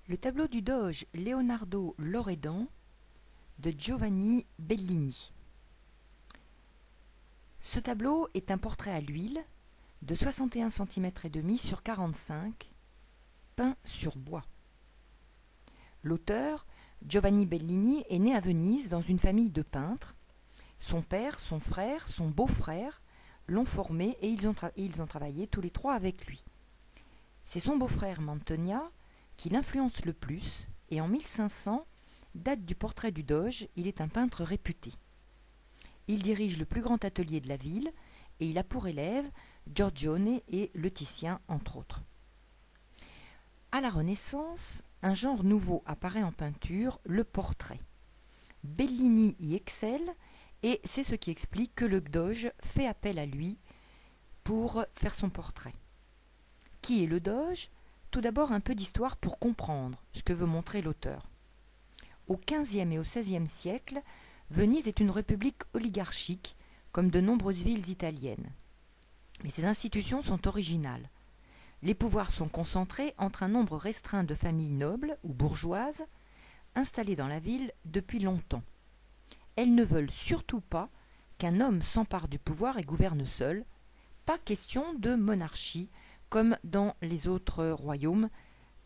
Le tableau du doge Leonardo Loredan de Giovanni Bellini. Ce tableau est un portrait à l'huile de 61 cm et demi sur 45, peint sur bois. L'auteur, Giovanni Bellini, est né à Venise dans une famille de peintres. Son père, son frère, son beau-frère l'ont formé et ils ont travaillé tous les trois avec lui. C'est son beau-frère Mantegna qui l'influence le plus, et en 1500, date du portrait du doge, il est un peintre réputé. Il dirige le plus grand atelier de la ville et il a pour élèves Giorgione et le Titien, entre autres. À la Renaissance, un genre nouveau apparaît en peinture, le portrait. Bellini y excelle et c'est ce qui explique que le doge fait appel à lui pour faire son portrait. Qui est le doge ? Tout d'abord un peu d'histoire pour comprendre ce que veut montrer l'auteur. Au XVe et au XVIe siècle, Venise est une république oligarchique, comme de nombreuses villes italiennes. Mais ces institutions sont originales. Les pouvoirs sont concentrés entre un nombre restreint de familles nobles ou bourgeoises, installées dans la ville depuis longtemps. Elles ne veulent surtout pas qu'un homme s'empare du pouvoir et gouverne seul. Pas question de monarchie, comme dans les autres royaumes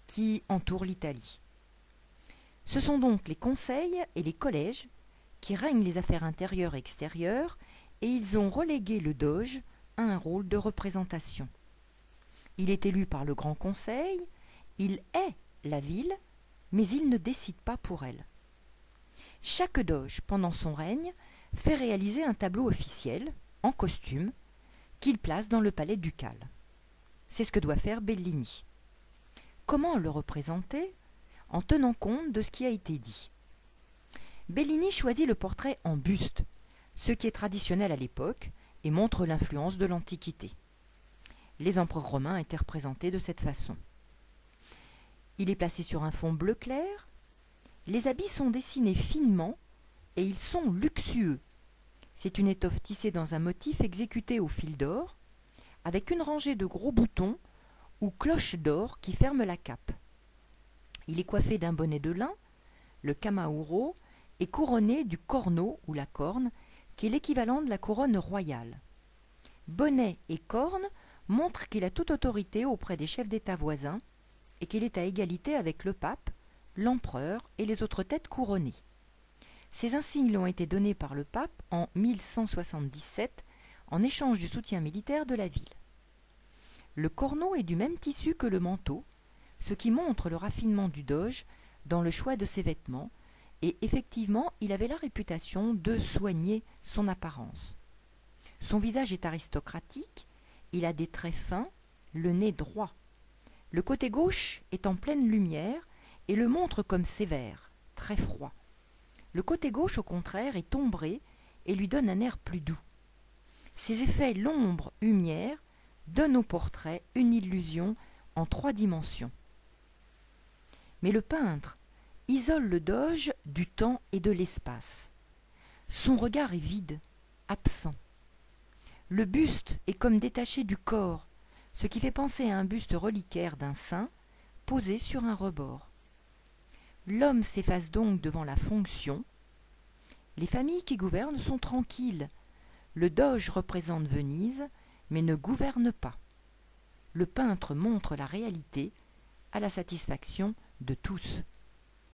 qui entourent l'Italie. Ce sont donc les conseils et les collèges qui règnent les affaires intérieures et extérieures, et ils ont relégué le doge à un rôle de représentation. Il est élu par le Grand Conseil, il est la ville, mais il ne décide pas pour elle. Chaque doge, pendant son règne, fait réaliser un tableau officiel, en costume, qu'il place dans le palais ducal. C'est ce que doit faire Bellini. Comment le représenter ? En tenant compte de ce qui a été dit. Bellini choisit le portrait en buste, ce qui est traditionnel à l'époque et montre l'influence de l'Antiquité. Les empereurs romains étaient représentés de cette façon. Il est placé sur un fond bleu clair. Les habits sont dessinés finement et ils sont luxueux. C'est une étoffe tissée dans un motif exécuté au fil d'or, avec une rangée de gros boutons ou cloches d'or qui ferment la cape. Il est coiffé d'un bonnet de lin, le kamauro, et couronné du corneau ou la corne, qui est l'équivalent de la couronne royale. Bonnet et corne montrent qu'il a toute autorité auprès des chefs d'État voisins et qu'il est à égalité avec le pape, l'empereur et les autres têtes couronnées. Ces insignes ont été donnés par le pape en 1177 en échange du soutien militaire de la ville. Le corneau est du même tissu que le manteau, ce qui montre le raffinement du doge dans le choix de ses vêtements, et effectivement, il avait la réputation de soigner son apparence. Son visage est aristocratique, il a des traits fins, le nez droit. Le côté gauche est en pleine lumière et le montre comme sévère, très froid. Le côté gauche, au contraire, est ombré et lui donne un air plus doux. Ces effets l'ombre-lumière donnent au portrait une illusion en 3 dimensions. Mais le peintre isole le doge du temps et de l'espace. Son regard est vide, absent. Le buste est comme détaché du corps, ce qui fait penser à un buste reliquaire d'un saint posé sur un rebord. L'homme s'efface donc devant la fonction. Les familles qui gouvernent sont tranquilles. Le doge représente Venise, mais ne gouverne pas. Le peintre montre la réalité à la satisfaction de tous.